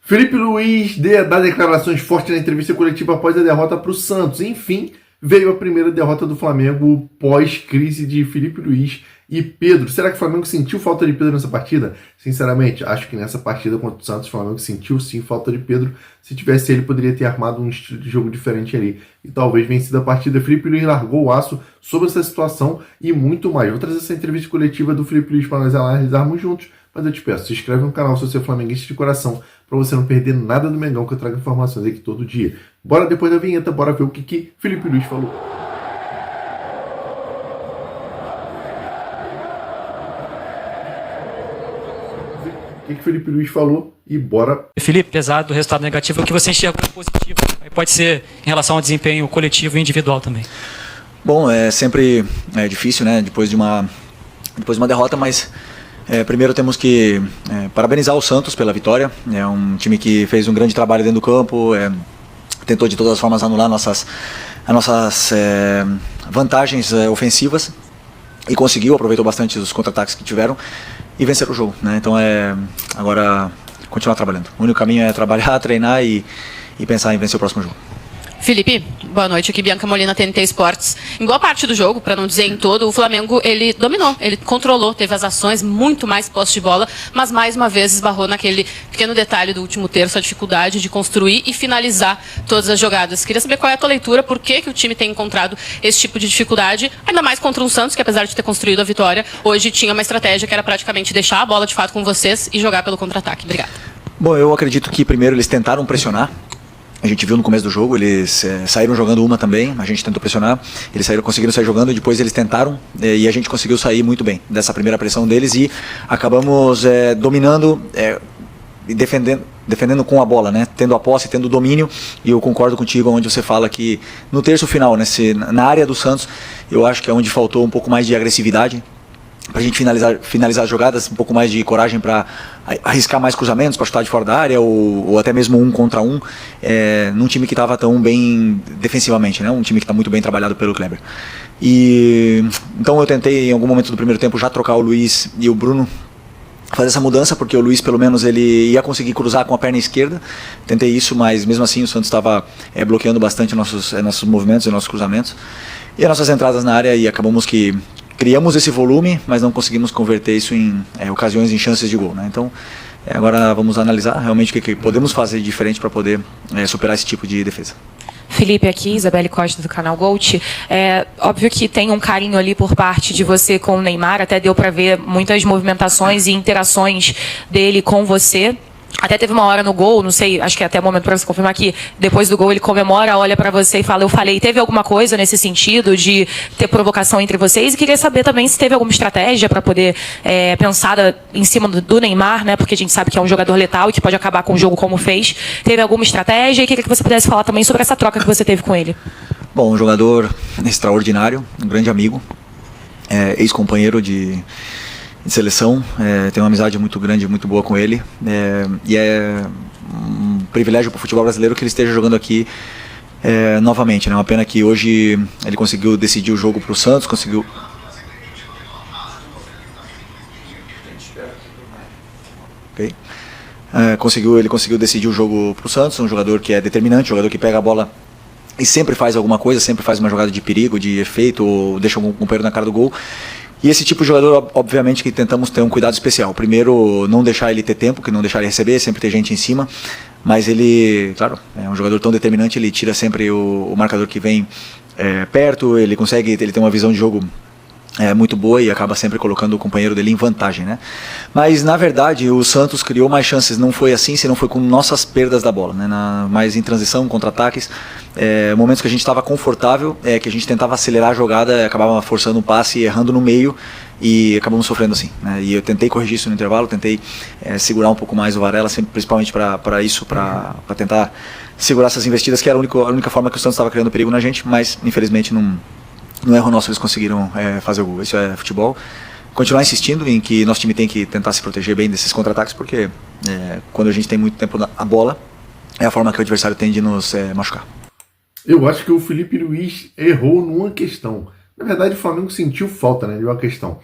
Felipe Luiz dá declarações fortes na entrevista coletiva após a derrota para o Santos. Enfim, veio a primeira derrota do Flamengo pós-crise de Felipe Luiz e Pedro. Será que o Flamengo sentiu falta de Pedro nessa partida? Sinceramente, acho que nessa partida contra o Santos, o Flamengo sentiu sim falta de Pedro. Se tivesse ele, poderia ter armado um estilo de jogo diferente ali e talvez vencido a partida. Felipe Luiz largou o aço sobre essa situação e muito mais. Vou trazer essa entrevista coletiva do Felipe Luiz para nós analisarmos juntos. Mas eu te peço, se inscreve no canal se você é flamenguista de coração, para você não perder nada do Mengão, que eu trago informações aqui todo dia. Bora depois da vinheta, bora ver o que Felipe Luiz falou. O que Felipe Luiz falou e bora. Felipe, apesar do resultado negativo, o que você enxerga como positivo? Pode ser em relação ao desempenho coletivo e individual também. Bom, é sempre difícil, né? Depois de uma derrota, mas primeiro temos que parabenizar o Santos pela vitória. É um time que fez um grande trabalho dentro do campo, tentou de todas as formas anular as nossas vantagens ofensivas e conseguiu, aproveitou bastante os contra-ataques que tiveram e vencer o jogo, né? Então agora continuar trabalhando. O único caminho é trabalhar, treinar e pensar em vencer o próximo jogo. Felipe, boa noite, aqui Bianca Molina, TNT Esportes. Em boa parte do jogo, para não dizer em todo, o Flamengo ele dominou, ele controlou, teve as ações, muito mais posse de bola, mas mais uma vez esbarrou naquele pequeno detalhe do último terço, a dificuldade de construir e finalizar todas as jogadas. Queria saber qual é a tua leitura, por que o time tem encontrado esse tipo de dificuldade, ainda mais contra um Santos, que apesar de ter construído a vitória, hoje tinha uma estratégia que era praticamente deixar a bola de fato com vocês e jogar pelo contra-ataque. Obrigada. Bom, eu acredito que primeiro eles tentaram pressionar. A gente viu no começo do jogo, eles saíram jogando uma também, a gente tentou pressionar, eles conseguiram sair jogando, e depois eles tentaram e a gente conseguiu sair muito bem dessa primeira pressão deles e acabamos dominando e defendendo com a bola, né? Tendo a posse, tendo o domínio, e eu concordo contigo onde você fala que no terço final, na área do Santos, eu acho que é onde faltou um pouco mais de agressividade, para a gente finalizar as jogadas, um pouco mais de coragem para arriscar mais cruzamentos, para chutar de fora da área, ou até mesmo 1 contra 1, num time que estava tão bem defensivamente, né? Um time que está muito bem trabalhado pelo Kleber. Então eu tentei em algum momento do primeiro tempo já trocar o Luiz e o Bruno, fazer essa mudança, porque o Luiz pelo menos ele ia conseguir cruzar com a perna esquerda. Tentei isso, mas mesmo assim o Santos estava bloqueando bastante nossos movimentos e nossos cruzamentos e as nossas entradas na área, e acabamos que criamos esse volume, mas não conseguimos converter isso em ocasiões, em chances de gol, né? Então, agora vamos analisar realmente o que podemos fazer de diferente para poder superar esse tipo de defesa. Felipe, aqui, Isabelle Costa do canal Gold. É óbvio que tem um carinho ali por parte de você com o Neymar, até deu para ver muitas movimentações e interações dele com você. Até teve uma hora no gol, não sei, acho que é até o momento para você confirmar que depois do gol ele comemora, olha para você e fala, eu falei. Teve alguma coisa nesse sentido de ter provocação entre vocês? E queria saber também se teve alguma estratégia para poder pensada em cima do Neymar, né? Porque a gente sabe que é um jogador letal e que pode acabar com o jogo como fez. Teve alguma estratégia? E queria que você pudesse falar também sobre essa troca que você teve com ele. Bom, um jogador extraordinário, um grande amigo, ex-companheiro de seleção, tenho uma amizade muito grande, muito boa com ele, e é um privilégio para o futebol brasileiro que ele esteja jogando aqui novamente, né? Uma pena que hoje ele conseguiu decidir o jogo para o Santos, conseguiu decidir o jogo para o Santos, um jogador que é determinante, um jogador que pega a bola e sempre faz alguma coisa, sempre faz uma jogada de perigo, de efeito, ou deixa algum companheiro na cara do gol. E esse tipo de jogador, obviamente, que tentamos ter um cuidado especial. Primeiro, não deixar ele ter tempo, que não deixar ele receber, sempre ter gente em cima. Mas ele, claro, é um jogador tão determinante, ele tira sempre o marcador que vem perto, ele tem uma visão de jogo muito boa e acaba sempre colocando o companheiro dele em vantagem, né? Mas, na verdade, o Santos criou mais chances, não foi assim, senão foi com nossas perdas da bola, né? Mais em transição, contra-ataques, momentos que a gente estava confortável, que a gente tentava acelerar a jogada, acabava forçando um passe, errando no meio e acabamos sofrendo assim, né? E eu tentei corrigir isso no intervalo, tentei segurar um pouco mais o Varela, sempre, principalmente para isso, para tentar segurar essas investidas, que era a única forma que o Santos estava criando perigo na gente, mas infelizmente no erro nosso eles conseguiram fazer o gol. Isso é futebol. Continuar insistindo em que nosso time tem que tentar se proteger bem desses contra-ataques, porque quando a gente tem muito tempo na bola, é a forma que o adversário tem de nos machucar. Eu acho que o Felipe Luiz errou numa questão. Na verdade, o Flamengo sentiu falta, né, de uma questão.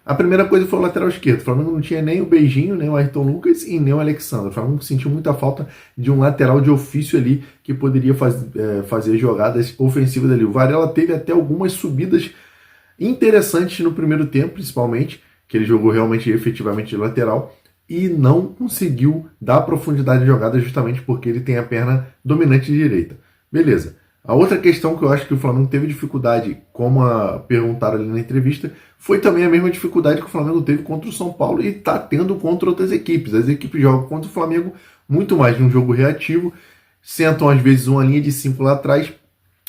A primeira coisa foi o lateral esquerdo. O Flamengo não tinha nem o Beijinho, nem o Ayrton Lucas e nem o Alexandre. O Flamengo sentiu muita falta de um lateral de ofício ali que poderia fazer jogadas ofensivas ali. O Varela teve até algumas subidas interessantes no primeiro tempo, principalmente, que ele jogou realmente efetivamente de lateral e não conseguiu dar profundidade de jogada justamente porque ele tem a perna dominante de direita. Beleza. A outra questão que eu acho que o Flamengo teve dificuldade, como perguntaram ali na entrevista, foi também a mesma dificuldade que o Flamengo teve contra o São Paulo e está tendo contra outras equipes. As equipes jogam contra o Flamengo muito mais num jogo reativo, sentam às vezes uma linha de 5 lá atrás,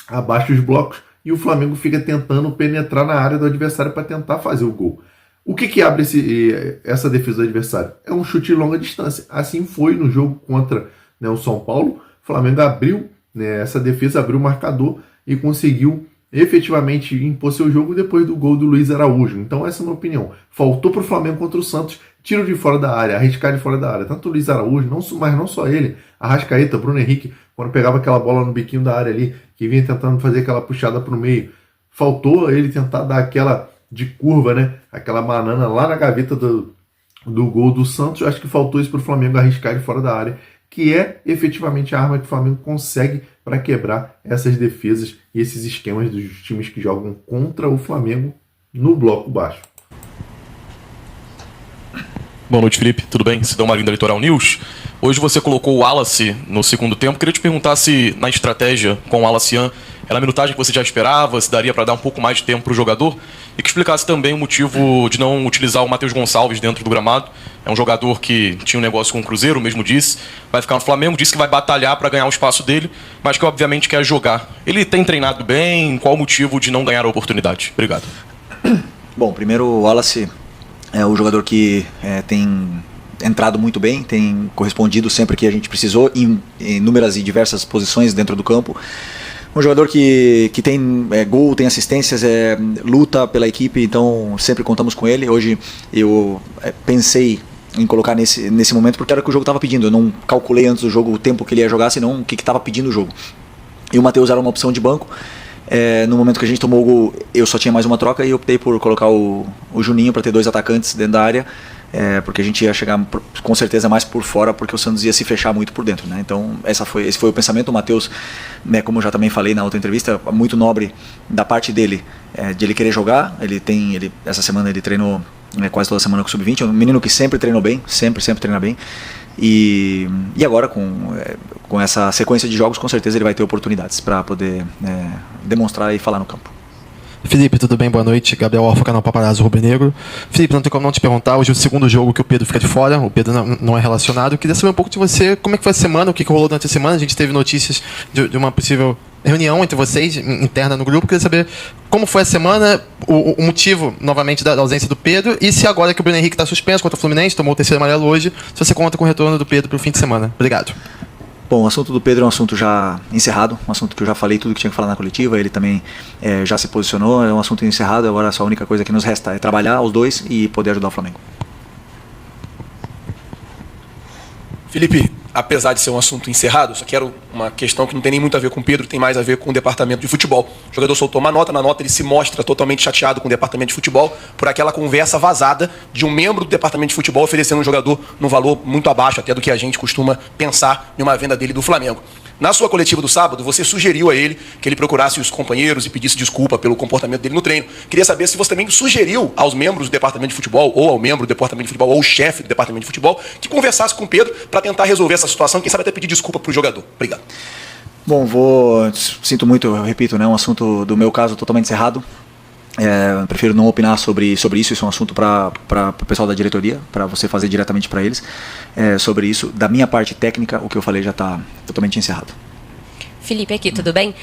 abaixo os blocos, e o Flamengo fica tentando penetrar na área do adversário para tentar fazer o gol. O que abre essa defesa do adversário? É um chute de longa distância. Assim foi no jogo contra, né, o São Paulo. O Flamengo abriu, né, essa defesa abriu o marcador e conseguiu efetivamente impor seu jogo depois do gol do Luiz Araújo. Então essa é a minha opinião. Faltou para o Flamengo contra o Santos tiro de fora da área, arriscar de fora da área. Tanto o Luiz Araújo, mas não só ele, Arrascaeta, Bruno Henrique, quando pegava aquela bola no biquinho da área ali, que vinha tentando fazer aquela puxada para o meio. Faltou ele tentar dar aquela de curva, né? Aquela banana lá na gaveta do gol do Santos. Eu acho que faltou isso para o Flamengo arriscar de fora da área, que é efetivamente a arma que o Flamengo consegue para quebrar essas defesas e esses esquemas dos times que jogam contra o Flamengo no bloco baixo. Boa noite, Felipe. Tudo bem? Cidão Marinho da Litoral News. Hoje você colocou o Wallace no segundo tempo. Queria te perguntar se na estratégia com o Wallace era a minutagem que você já esperava, se daria para dar um pouco mais de tempo para o jogador, e que explicasse também o motivo de não utilizar o Matheus Gonçalves dentro do gramado. É um jogador que tinha um negócio com o Cruzeiro, mesmo disse, vai ficar no Flamengo, disse que vai batalhar para ganhar o espaço dele, mas que obviamente quer jogar. Ele tem treinado bem? Qual o motivo de não ganhar a oportunidade? Obrigado. Bom, primeiro o Wallace é o jogador que tem entrado muito bem, tem correspondido sempre que a gente precisou em inúmeras e diversas posições dentro do campo. Um jogador que tem gol, tem assistências, luta pela equipe, então sempre contamos com ele. Hoje eu pensei em colocar nesse momento porque era o que o jogo estava pedindo. Eu não calculei antes do jogo o tempo que ele ia jogar, senão o que estava pedindo o jogo. E o Matheus era uma opção de banco. No momento que a gente tomou o gol, eu só tinha mais uma troca e optei por colocar o Juninho para ter 2 atacantes dentro da área, porque a gente ia chegar com certeza mais por fora, porque o Santos ia se fechar muito por dentro, né? Então esse foi o pensamento. O Matheus, né, como eu já também falei na outra entrevista, muito nobre da parte dele, de ele querer jogar. Essa semana ele treinou quase toda semana com o Sub-20, é um menino que sempre treinou bem, sempre treina bem. E agora com essa sequência de jogos, com certeza ele vai ter oportunidades para poder demonstrar e falar no campo. Felipe, tudo bem? Boa noite. Gabriel Orfa, canal Paparazzo Rubro-Negro. Felipe, não tem como não te perguntar, hoje é o segundo jogo que o Pedro fica de fora, o Pedro não é relacionado. Eu queria saber um pouco de você, como é que foi a semana, o que rolou durante a semana. A gente teve notícias de uma possível reunião entre vocês, interna no grupo. Eu queria saber como foi a semana, o motivo, novamente, da ausência do Pedro, e se agora que o Bruno Henrique está suspenso contra o Fluminense, tomou o 3º amarelo hoje, se você conta com o retorno do Pedro para o fim de semana. Obrigado. Bom, o assunto do Pedro é um assunto já encerrado, um assunto que eu já falei tudo que tinha que falar na coletiva, ele também já se posicionou, é um assunto encerrado. Agora só a única coisa que nos resta é trabalhar os dois e poder ajudar o Flamengo. Felipe, apesar de ser um assunto encerrado, só quero uma questão que não tem nem muito a ver com o Pedro, tem mais a ver com o departamento de futebol. O jogador soltou uma nota, na nota ele se mostra totalmente chateado com o departamento de futebol por aquela conversa vazada de um membro do departamento de futebol oferecendo um jogador num valor muito abaixo até do que a gente costuma pensar em uma venda dele do Flamengo. Na sua coletiva do sábado, você sugeriu a ele que ele procurasse os companheiros e pedisse desculpa pelo comportamento dele no treino. Queria saber se você também sugeriu aos membros do departamento de futebol, ou ao membro do departamento de futebol, ou ao chefe do departamento de futebol, que conversasse com o Pedro para tentar resolver essa situação e quem sabe até pedir desculpa para o jogador. Obrigado. Bom, sinto muito, eu repito, né, um assunto do meu caso totalmente encerrado. Prefiro não opinar sobre isso. Isso é um assunto para o pessoal da diretoria, para você fazer diretamente para eles. Sobre isso, da minha parte técnica, o que eu falei já está totalmente encerrado. Felipe aqui, tudo bem?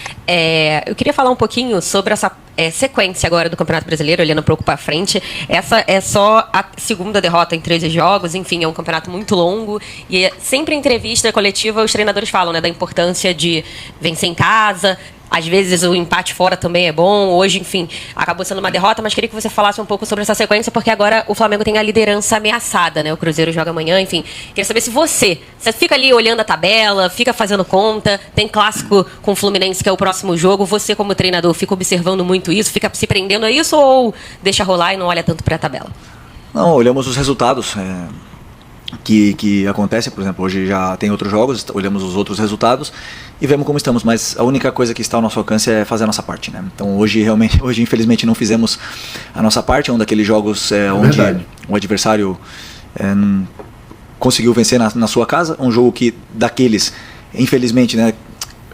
Eu queria falar um pouquinho sobre essa sequência agora do Campeonato Brasileiro, olhando um pouco para frente. Essa é só a segunda derrota em 13 jogos, enfim, é um campeonato muito longo. E sempre em entrevista coletiva os treinadores falam, né, da importância de vencer em casa, às vezes o empate fora também é bom. Hoje, enfim, acabou sendo uma derrota, mas queria que você falasse um pouco sobre essa sequência, porque agora o Flamengo tem a liderança ameaçada, né? O Cruzeiro joga amanhã, enfim. Queria saber se você fica ali olhando a tabela, fica fazendo conta, tem clássico com o Fluminense, que é o próximo jogo. Você, como treinador, fica observando muito isso, fica se prendendo a isso ou deixa rolar e não olha tanto para a tabela? Não, olhamos os resultados que acontecem. Por exemplo, hoje já tem outros jogos, olhamos os outros resultados e vemos como estamos, mas a única coisa que está ao nosso alcance é fazer a nossa parte, né? Então hoje infelizmente não fizemos a nossa parte. É um daqueles jogos onde o adversário não conseguiu vencer na sua casa, um jogo que daqueles, infelizmente, né,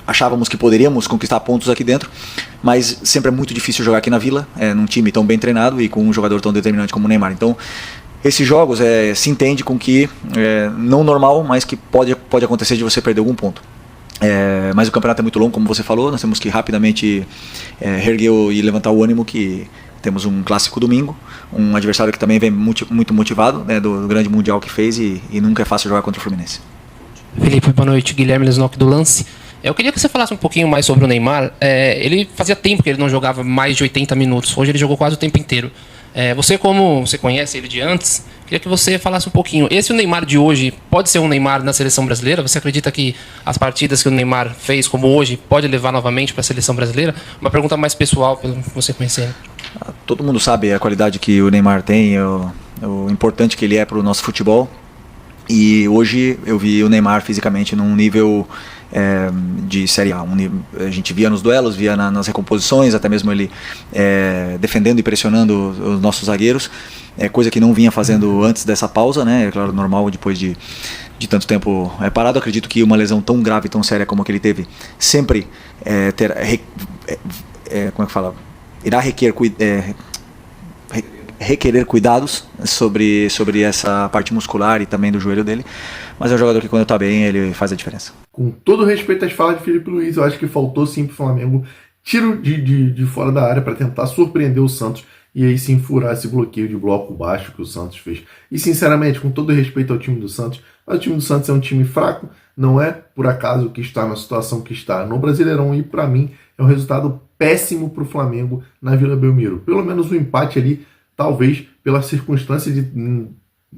achávamos que poderíamos conquistar pontos aqui dentro, mas sempre é muito difícil jogar aqui na Vila, num time tão bem treinado e com um jogador tão determinante como o Neymar. Então esses jogos se entende com que não normal, mas que pode acontecer de você perder algum ponto. Mas o campeonato é muito longo, como você falou, nós temos que rapidamente erguer e levantar o ânimo, que temos um clássico domingo, um adversário que também vem muito motivado, né, do grande mundial que fez, e nunca é fácil jogar contra o Fluminense. Felipe, boa noite. Guilherme Lesnock do Lance. Eu queria que você falasse um pouquinho mais sobre o Neymar. Ele fazia tempo que ele não jogava mais de 80 minutos, hoje ele jogou quase o tempo inteiro. Você, como você conhece ele de antes, queria que você falasse um pouquinho. Esse o Neymar de hoje pode ser um Neymar na seleção brasileira? Você acredita que as partidas que o Neymar fez, como hoje, pode levar novamente para a seleção brasileira? Uma pergunta mais pessoal, pelo que você conhece. Todo mundo sabe a qualidade que o Neymar tem, o importante que ele é para o nosso futebol. E hoje eu vi o Neymar fisicamente num nível de Série A. A gente via nos duelos, via nas recomposições, até mesmo ele defendendo e pressionando os nossos zagueiros, coisa que não vinha fazendo antes dessa pausa, né? É claro, normal depois de tanto tempo parado. Acredito que uma lesão tão grave, tão séria como a que ele teve, sempre como é que fala? Irá requerer cuidados sobre essa parte muscular e também do joelho dele, mas é um jogador que quando está bem ele faz a diferença. Com todo respeito às falas de Filipe Luís, eu acho que faltou sim para o Flamengo tiro de fora da área para tentar surpreender o Santos e aí sim furar esse bloqueio de bloco baixo que o Santos fez. E sinceramente, com todo respeito ao time do Santos, o time do Santos é um time fraco, não é por acaso que está na situação que está no Brasileirão, e para mim é um resultado péssimo para o Flamengo na Vila Belmiro. Pelo menos o empate ali, talvez pela circunstância de o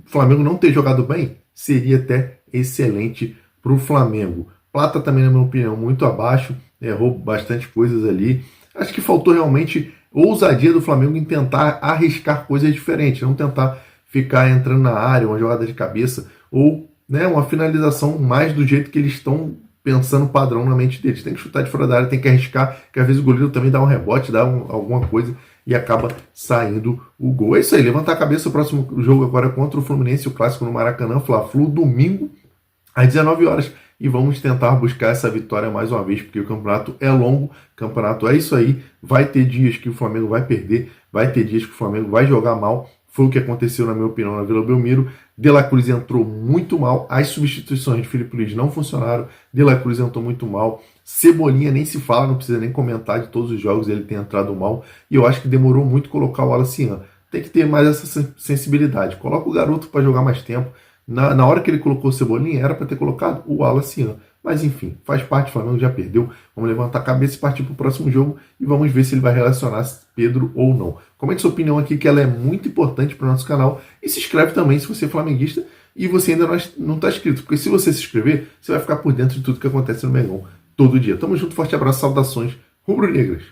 Flamengo não ter jogado bem, seria até excelente para o Flamengo. Plata também, na minha opinião, muito abaixo, errou bastante coisas ali. Acho que faltou realmente ousadia do Flamengo em tentar arriscar coisas diferentes, não tentar ficar entrando na área, uma jogada de cabeça, ou uma finalização mais do jeito que eles estão pensando padrão na mente deles. Tem que chutar de fora da área, tem que arriscar, que às vezes o goleiro também dá um rebote, dá alguma coisa e acaba saindo o gol. É isso aí, levantar a cabeça. O próximo jogo agora é contra o Fluminense, o clássico no Maracanã, Fla-Flu, domingo, às 19 horas. E vamos tentar buscar essa vitória mais uma vez, porque o campeonato é longo, o campeonato é isso aí. Vai ter dias que o Flamengo vai perder, vai ter dias que o Flamengo vai jogar mal. Foi o que aconteceu, na minha opinião, na Vila Belmiro. De La Cruz entrou muito mal, as substituições de Filipe Luís não funcionaram, De La Cruz entrou muito mal, Cebolinha nem se fala, não precisa nem comentar, de todos os jogos ele tem entrado mal, e eu acho que demorou muito colocar o Wallace. Tem que ter mais essa sensibilidade, coloca o garoto para jogar mais tempo. Na hora que ele colocou o Cebolinha, era para ter colocado o Wallace. Mas enfim, faz parte, o Flamengo já perdeu. Vamos levantar a cabeça e partir para o próximo jogo e vamos ver se ele vai relacionar Pedro ou não. Comente sua opinião aqui, que ela é muito importante para o nosso canal. E se inscreve também se você é flamenguista e você ainda não está inscrito. Porque se você se inscrever, você vai ficar por dentro de tudo que acontece no Mengão todo dia. Tamo junto, forte abraço, saudações rubro-negras.